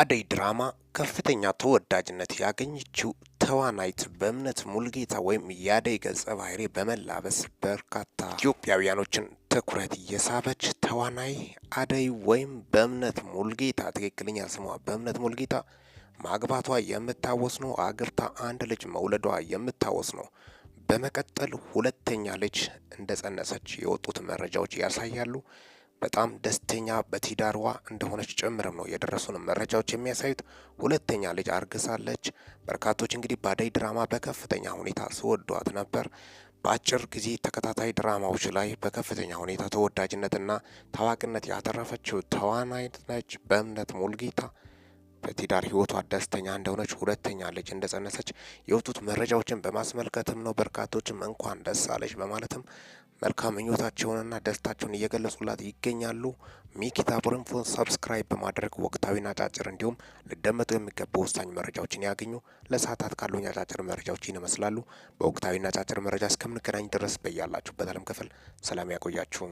አደይ ድራማ ከፍተኛ ተወዳጅነት ያገኘችው ተዋናይት በእምነት ሙልጌታ ወይም የአደይ ገጸ ባህሪ በመላበስ በርካታ ኢትዮጵያውያኖችን ትኩረት የሳበች ተዋናይ አደይ ወይም በእምነት ሙልጌታ ትክክለኛ ስሟ በእምነት ሙልጌታ ማግባቷ የምታወስ ነው። አግብታ አንድ ልጅ መውለዷ የምታወስ ነው። በመቀጠል ሁለተኛ ልጅ እንደጸነሰች የወጡት መረጃዎች ያሳያሉ። በጣም ደስተኛ በትዳሯ እንደሆነች ጭምርም ነው የደረሱን መረጃዎች የሚያሳዩት። ሁለተኛ ልጅ አርግዛለች። በርካቶች እንግዲህ በአደይ ድራማ በከፍተኛ ሁኔታ ሲወዷት ነበር። በአጭር ጊዜ ተከታታይ ድራማዎች ላይ በከፍተኛ ሁኔታ ተወዳጅነትና ታዋቂነት ያተረፈችው ተዋናይት ነች በእምነት ሙልጌታ። በትዳር ህይወቷ ደስተኛ እንደሆነች ሁለተኛ ልጅ እንደጸነሰች የወጡት መረጃዎችን በማስመልከትም ነው በርካቶችም እንኳን ደስ አለሽ በማለትም መልካም ምኞታቸውንና ደስታቸውን እየገለጹላት ይገኛሉ። ሚኪታቦር ኢንፎን ሰብስክራይብ በማድረግ ወቅታዊና አጫጭር እንዲሁም ሊደመጡ የሚገቡ ወሳኝ መረጃዎችን ያገኙ። ለሰዓታት ካሉኝ አጫጭር መረጃዎች ይመስላሉ። በወቅታዊና አጫጭር መረጃ እስከምንገናኝ ድረስ በያላችሁበት ዓለም ክፍል ሰላም ያቆያችሁ።